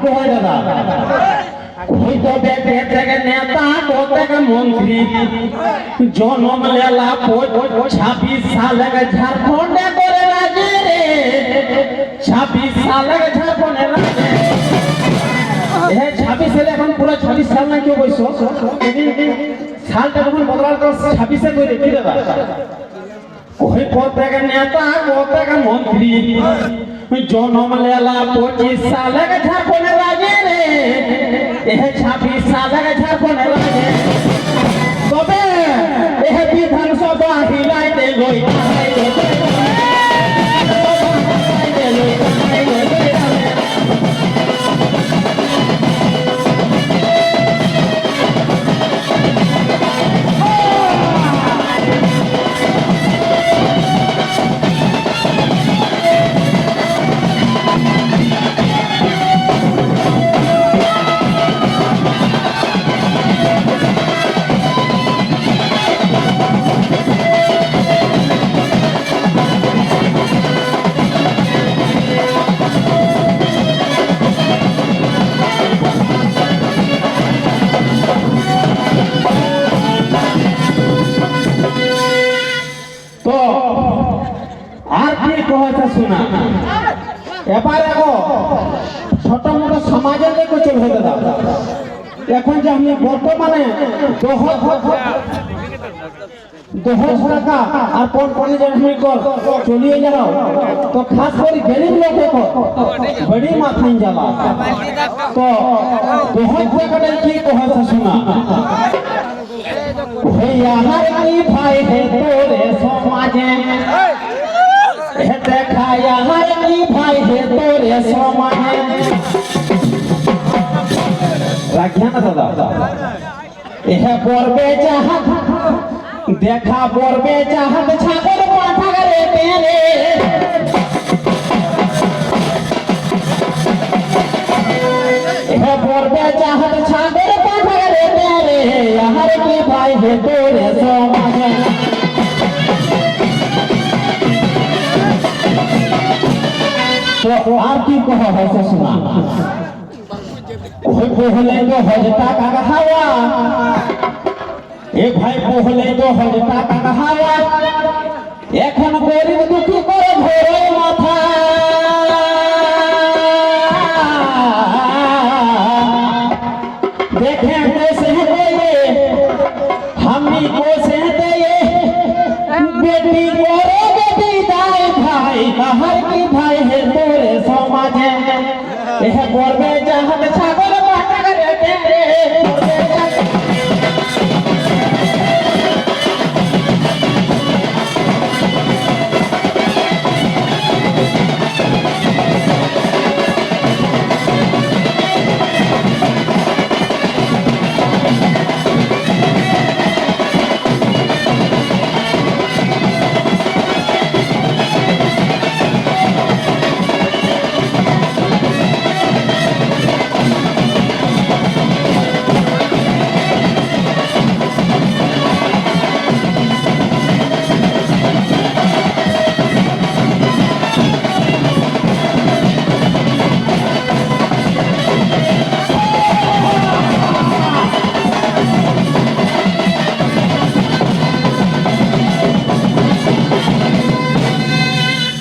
কয় দাদা হইতো বেটে থেকে নেতা থেকে মন্ত্রী জন্ম লেলা 26 সালে ঝাড়খণ্ডে করে রাজে রে 26 সালে ঝাড়খণ্ডে রাজে এ 26 সালে এখন পুরো 26 সাল না কেউ বইছো সালটা যখন বদলাল তো 26 এ কইরে কি দাদা ওই পদ থেকে নেতা পদ থেকে মন্ত্রী জন্ম লেলা 25 সালে ঝাড়খণ্ডে রাজে রে 26 সালে ঝাড়খণ্ডে রাজে তবে এ বিধানসভা হিলাইতে লই শোনা এবার দেখো ছোট মোটো সমাজে দেখো চলবে দাদা এখন যে আমি বর্তমানে দহজ টাকা আর পরে যে আমি চলিয়ে যাও তো খাস করে গরিব লোক দেখো বড়ি মাথায় জ্বালা তো দহজ টাকাটা কি কহে শোনা আমার কি ভাই হে তোরে সমাজে দেখা আমার কি ভাই হে তোরে সমাজে রাখিয়া না দাদা এহে পড়বে যাহা দেখা পড়বে যাহা ছাগল পাঠা রে তেরে এহে পড়বে যাহা ছাগল পাঠা রে তেরে আমার কি ভাই হে তোরে সমাজে तो आरती को है सुना ओए पहले तो हजता का हवा ए भाई पहले तो हजता का हवा এখন গরিব দুঃখী করে ধরে মাথা দেখে कैसे दे हमनी को से दे बेटी करे बेटी दाई भाई बाहर की भाई है तोरे समाजे एह पड़बे जहां छागल पाटा रे तेरे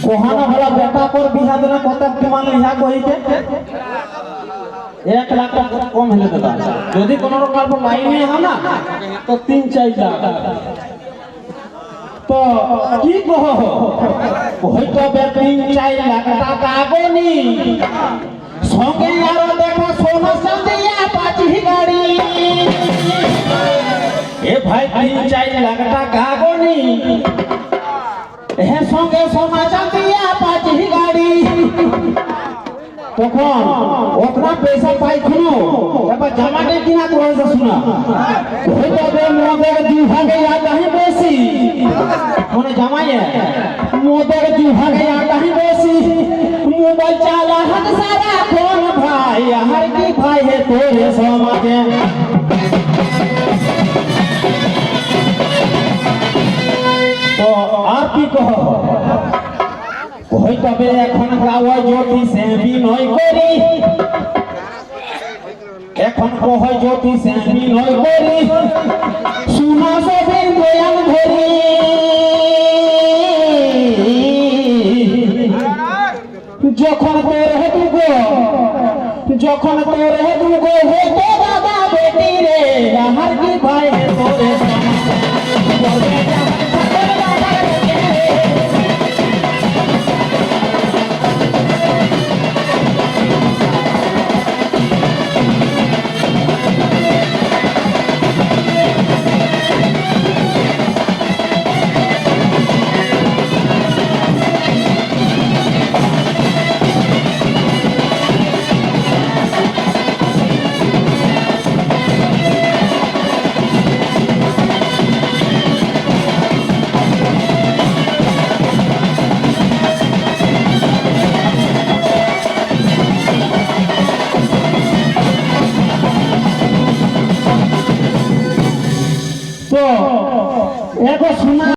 कोहाना भला बेटा पर बिहा देना कत किमान लिहा कहिके 1 लाख টাকা কম হলে দাদা যদি কোন রকম লাইনে হয় না তো 3-4 লাখ তো কি কহ হয়তো 3-4 লাখ টাকা গনি সঙ্গে আর দেখো সোনা চাঁদিয়া পাঁচি গাড়ি এ ভাই 3-4 লাখ টাকা গনি এর সঙ্গে সোনা চাঁদিয়া পাঁচি গাড়ি তখন ওতনা পয়সা পাইছিল এবার জামাতে কিনা করেছে শোনা হইতো মোদের 2 ভাগে আগাহি বেশি মানে জামাইয়ে মোদের 2 ভাগে আগাহি বেশি মোবাইল চালা হাত সারা কোন ভাই আমার কি ভাই হে তোরে সমাজে তো আর কি কহ হইতো এখন গাওয়া জ্যোতি সে বিনয় করি এখন কহয় যদি আমি নয় করি শুনো সবে দয়াল ধরি যখন তোর হেতুগো যখন তোর হেতুগো হতো দাদা বেটি রে আমার কি ভাই তোরে তো এগো শোনা